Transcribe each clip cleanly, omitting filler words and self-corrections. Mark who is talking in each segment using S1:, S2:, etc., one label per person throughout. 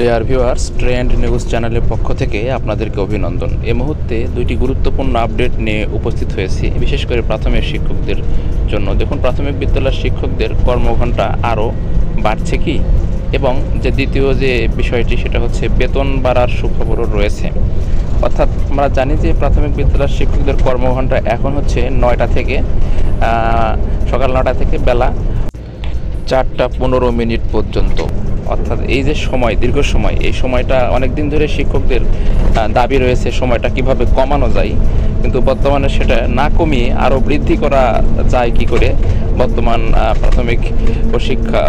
S1: Dear viewers, trend news চ্যানেলের পক্ষ থেকে আপনাদেরকে অভিনন্দন। এই মুহূর্তে দুইটি গুরুত্বপূর্ণ আপডেট নিয়ে উপস্থিত হয়েছি, বিশেষ করে প্রাথমিক শিক্ষকদের জন্য। দেখুন, প্রাথমিক বিদ্যালয়ের শিক্ষকদের কর্মঘণ্টা আরও বাড়ছে কি, এবং যে দ্বিতীয় যে বিষয়টি সেটা হচ্ছে বেতন বাড়ার সুখবরও রয়েছে। অর্থাৎ আমরা জানি যে প্রাথমিক বিদ্যালয়ের শিক্ষকদের কর্মঘণ্টা এখন হচ্ছে 9টা থেকে সকাল 9টা থেকে বেলা 4:15 পর্যন্ত। অর্থাৎ এই যে সময়, দীর্ঘ সময়, এই সময়টা অনেক দিন ধরে শিক্ষকদের দাবি রয়েছে সময়টা কিভাবে কমানো যায়, কিন্তু বর্তমানে সেটা না কমিয়ে আরও বৃদ্ধি করা যায় কি করে। বর্তমান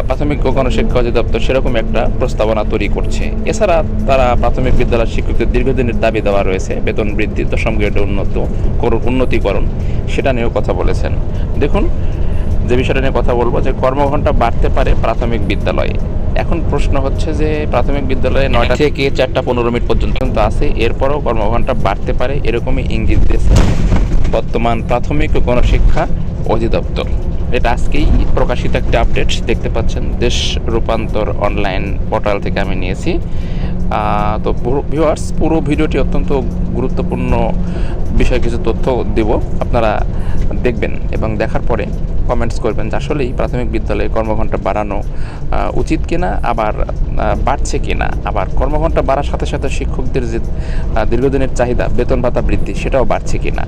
S1: প্রাথমিক ও গণশিক্ষা অধিদপ্তর সেরকম একটা প্রস্তাবনা তৈরি করছে। এছাড়া তারা প্রাথমিক বিদ্যালয়ের শিক্ষকদের দীর্ঘদিনের দাবি দেওয়া রয়েছে বেতন বৃদ্ধি, দশম গ্রেডে উন্নতিকরণ, সেটা নিয়েও কথা বলেছেন। দেখুন, যে বিষয়টা নিয়ে কথা বলবো, যে কর্মঘণ্টা বাড়তে পারে প্রাথমিক বিদ্যালয়ে। এখন প্রশ্ন হচ্ছে যে প্রাথমিক বিদ্যালয়ে 9টা থেকে 4:15 পর্যন্ত আছে, এরপরও কর্মঘণ্টা বাড়তে পারে, এরকমই ইঙ্গিত দিয়েছে বর্তমান প্রাথমিক ও গণশিক্ষা অধিদপ্তর। এটা আজকেই প্রকাশিত একটা আপডেট দেখতে পাচ্ছেন, দেশ রূপান্তর অনলাইন পোর্টাল থেকে আমি নিয়েছি। তো ভিউয়ার্স, পুরো ভিডিওটি অত্যন্ত গুরুত্বপূর্ণ বিষয় কিছু তথ্য দেব, আপনারা দেখবেন এবং দেখার পরে কমেন্টস করবেন যে আসলেই প্রাথমিক বিদ্যালয়ে কর্মঘণ্টা বাড়ানো উচিত কিনা, আবার বাড়ছে কিনা, আবার কর্মঘণ্টা বাড়ার সাথে সাথে শিক্ষকদের যে দীর্ঘদিনের চাহিদা বেতন ভাতা বৃদ্ধি সেটাও বাড়ছে কিনা।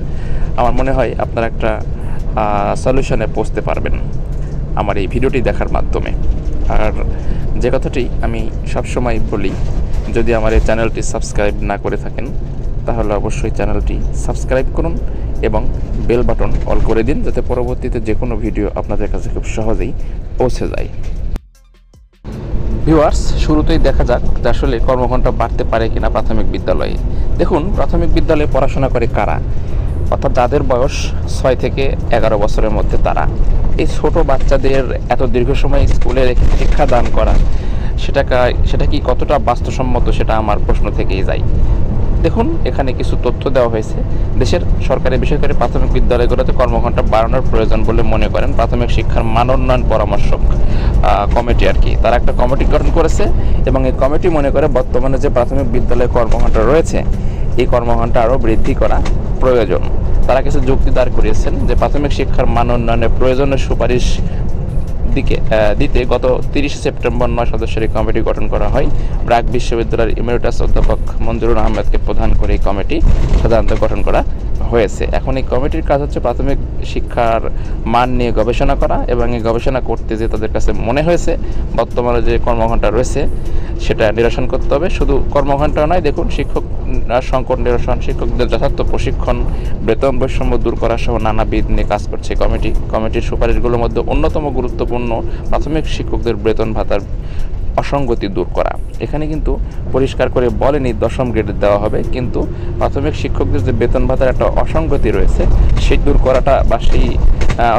S1: আমার মনে হয় আপনারা একটা সলিউশনে পৌঁছতে পারবেন আমার এই ভিডিওটি দেখার মাধ্যমে। আর যে কথাটি আমি সবসময় বলি, যদি আমার এই চ্যানেলটি সাবস্ক্রাইব না করে থাকেন তাহলে অবশ্যই চ্যানেলটি সাবস্ক্রাইব করুন এবং বেল বাটন অল করে দিন, যাতে পরবর্তীতে যে কোনো ভিডিও আপনাদের কাছে খুব সহজেই পৌঁছে যায়। ভিউয়ার্স, শুরুতেই দেখা যাক যে আসলে কর্মঘণ্টা বাড়তে পারে কিনা প্রাথমিক বিদ্যালয়ে। দেখুন, প্রাথমিক বিদ্যালয়ে পড়াশোনা করে কারা, অর্থাৎ যাদের বয়স 6 থেকে 11 বছরের মধ্যে। তারা এই ছোট বাচ্চাদের এত দীর্ঘ সময় স্কুলে রেখে শিক্ষা দান করা, সেটা কি কতটা বাস্তবসম্মত, সেটা আমার প্রশ্ন থেকেই যায়। দেখুন, এখানে কিছু তথ্য দেওয়া হয়েছে। দেশের সরকারি বেসরকারি প্রাথমিক বিদ্যালয়গুলোতে কর্মঘণ্টা বাড়ানোর প্রয়োজন বলে মনে করেন প্রাথমিক শিক্ষার মান উন্নয়ন পরামর্শক কমিটি আর কি। তারা একটা কমিটি গঠন করেছে এবং এই কমিটি মনে করে বর্তমানে যে প্রাথমিক বিদ্যালয়ে কর্মঘণ্টা রয়েছে, এই কর্মঘণ্টা আরও বৃদ্ধি করা প্রয়োজন। তারা কিছু যুক্তি দাঁড় করিয়েছেন যে প্রাথমিক শিক্ষার মান উন্নয়নের প্রয়োজনের সুপারিশ দিতে গত 30 সেপ্টেম্বর 9 সদস্যের এই কমিটি গঠন করা হয়। ব্র্যাক বিশ্ববিদ্যালয়ের ইমেরিটাস অধ্যাপক মঞ্জুরুল আহমেদকে প্রধান করে এই কমিটি সাধারণত গঠন করা হয়েছে। এখন এই কমিটির কাজ হচ্ছে প্রাথমিক শিক্ষার মান নিয়ে গবেষণা করা, এবং এই গবেষণা করতে যে তাদের কাছে মনে হয়েছে বর্তমানে যে কর্মঘণ্টা রয়েছে সেটা নিরসন করতে হবে। শুধু কর্মঘণ্টা নয়, দেখুন, শিক্ষক সংকট নিরসন, শিক্ষকদের যথার্থ প্রশিক্ষণ, বেতন বৈষম্য দূর করা সহ নানাবিধ নিয়ে কাজ করছে কমিটি। কমিটির সুপারিশগুলোর মধ্যে অন্যতম গুরুত্বপূর্ণ প্রাথমিক শিক্ষকদের বেতন ভাতার অসঙ্গতি দূর করা। এখানে কিন্তু পরিষ্কার করে বলেনি দশম গ্রেডে দেওয়া হবে, কিন্তু প্রাথমিক শিক্ষকদের যে বেতন ভাতার একটা অসঙ্গতি রয়েছে সেই দূর করাটা বা সেই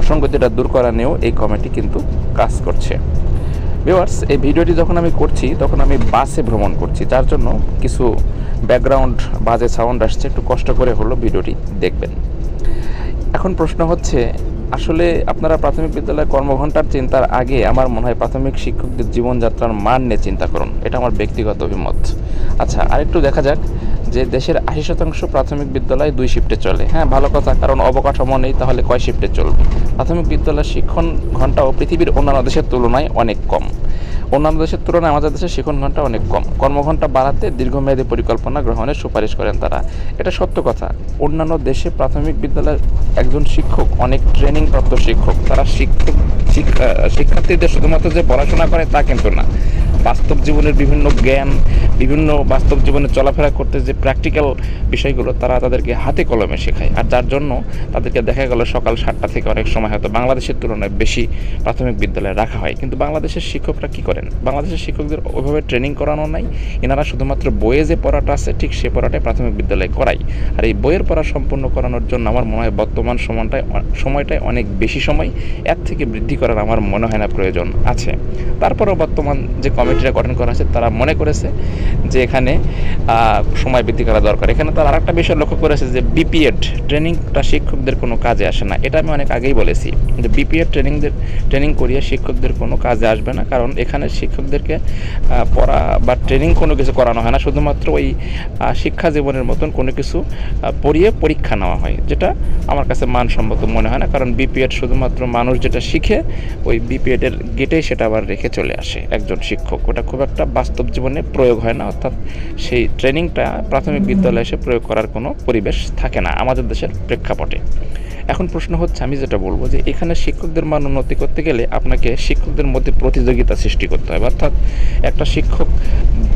S1: অসঙ্গতিটা দূর করা নিয়েও এই কমিটি কিন্তু কাজ করছে। ভিউয়ার্স, এই ভিডিওটি যখন আমি করছি তখন আমি বাসে ভ্রমণ করছি, যার জন্য কিছু ব্যাকগ্রাউন্ড বাজে সাউন্ড আসছে, একটু কষ্ট করে হলো ভিডিওটি দেখবেন। এখন প্রশ্ন হচ্ছে, আসলে আপনারা প্রাথমিক বিদ্যালয়ে কর্মঘণ্টার চিন্তার আগে আমার মনে হয় প্রাথমিক শিক্ষকদের জীবনযাত্রার মান নিয়ে চিন্তা করুন, এটা আমার ব্যক্তিগত অভিমত। আচ্ছা, আরেকটু দেখা যাক যে দেশের 80% প্রাথমিক বিদ্যালয় 2 শিফটে চলে। হ্যাঁ, ভালো কথা, কারণ অবকাঠামো নেই, তাহলে কয় শিফটে চলবে? প্রাথমিক বিদ্যালয়ের শিক্ষণ ঘণ্টাও পৃথিবীর অন্যান্য দেশের তুলনায় অনেক কম। অন্যান্য দেশের তুলনায় আমাদের দেশের শিক্ষণ ঘণ্টা অনেক কম। কর্মঘণ্টা বাড়াতে দীর্ঘমেয়াদী পরিকল্পনা গ্রহণের সুপারিশ করেন তারা। এটা সত্য কথা। অন্যান্য দেশে প্রাথমিক বিদ্যালয়ের একজন শিক্ষক অনেক ট্রেনিংপ্রাপ্ত শিক্ষক। তারা শিক্ষার্থীদের শুধুমাত্র যে পড়াশোনা করে তা কিন্তু না, বাস্তব জীবনের বিভিন্ন জ্ঞান, বিভিন্ন বাস্তব জীবনে চলাফেরা করতে যে প্র্যাকটিক্যাল বিষয়গুলো তারা তাদেরকে হাতে কলমে শেখায়। আর যার জন্য তাদেরকে দেখা গেল সকাল 7টা থেকে অনেক সময় হয়তো বাংলাদেশের তুলনায় বেশি প্রাথমিক বিদ্যালয়ে রাখা হয়। কিন্তু বাংলাদেশের শিক্ষকরা কী করেন? বাংলাদেশের শিক্ষকদের ওইভাবে ট্রেনিং করানো নাই। এনারা শুধুমাত্র বইয়ে যে পড়াটা আছে ঠিক সে পড়াটাই প্রাথমিক বিদ্যালয়ে করাই। আর এই বইয়ের পড়া সম্পূর্ণ করানোর জন্য আমার মনে হয় বর্তমান সময়টায় অনেক বেশি সময় এর থেকে বৃদ্ধি করার আমার মনে হয় না প্রয়োজন আছে। তারপরেও বর্তমান যে কমিটি কমিটিটা গঠন করা হয়েছে তারা মনে করেছে যে এখানে সময় বৃদ্ধি করা দরকার। এখানে তারা আরেকটা বিষয় লক্ষ্য করেছে যে বিপিএড ট্রেনিংটা শিক্ষকদের কোনো কাজে আসে না। এটা আমি অনেক আগেই বলেছি যে বিপিএড ট্রেনিং করিয়ে শিক্ষকদের কোনো কাজে আসবে না, কারণ এখানে শিক্ষকদেরকে পড়া বা ট্রেনিং কোনো কিছু করানো হয় না, শুধুমাত্র ওই শিক্ষা জীবনের মতন কোনো কিছু পড়িয়ে পরীক্ষা নেওয়া হয়, যেটা আমার কাছে মানসম্মত মনে হয় না। কারণ বিপিএড শুধুমাত্র মানুষ যেটা শিখে ওই বিপিএডের গেটেই সেটা আবার রেখে চলে আসে একজন শিক্ষক, ওটা খুব একটা বাস্তব জীবনে প্রয়োগ হয় না, অর্থাৎ সেই ট্রেনিংটা প্রাথমিক বিদ্যালয়ে এসে প্রয়োগ করার কোনো পরিবেশ থাকে না আমাদের দেশের প্রেক্ষাপটে। এখন প্রশ্ন হচ্ছে, আমি যেটা বলবো যে এখানে শিক্ষকদের মান উন্নতি করতে গেলে আপনাকে শিক্ষকদের মধ্যে প্রতিযোগিতা সৃষ্টি করতে হবে, অর্থাৎ একটা শিক্ষক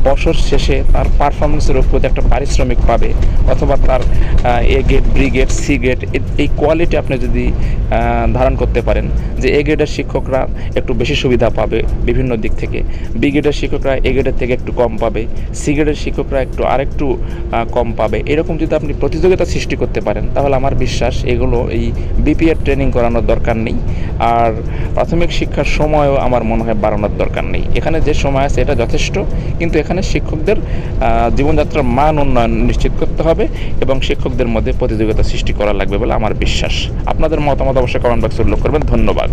S1: বছর শেষে তার পারফরমেন্সের উপর একটা পারিশ্রমিক পাবে, অথবা তার A grade, B grade, C grade, এই কোয়ালিটি আপনি যদি ধারণ করতে পারেন যে এ গ্রেডের শিক্ষকরা একটু বেশি সুবিধা পাবে বিভিন্ন দিক থেকে, বি গ্রেডের শিক্ষকরা এ গ্রেডের থেকে একটু কম পাবে, সি গ্রেডের শিক্ষকরা আরেকটু কম পাবে, এরকম যদি আপনি প্রতিযোগিতা সৃষ্টি করতে পারেন তাহলে আমার বিশ্বাস এগুলো এই বিপিএড ট্রেনিং করানোর দরকার নেই। আর প্রাথমিক শিক্ষার সময়ও আমার মনে হয় বাড়ানোর দরকার নেই। এখানে যে সময় আছে এটা যথেষ্ট, কিন্তু এখানে শিক্ষকদের জীবনযাত্রার মান উন্নয়ন নিশ্চিত করতে হবে এবং শিক্ষকদের মধ্যে প্রতিযোগিতা সৃষ্টি করা লাগবে বলে আমার বিশ্বাস। আপনাদের মতামত অবশ্যই কমেন্ট বক্সে উল্লেখ করবেন। ধন্যবাদ।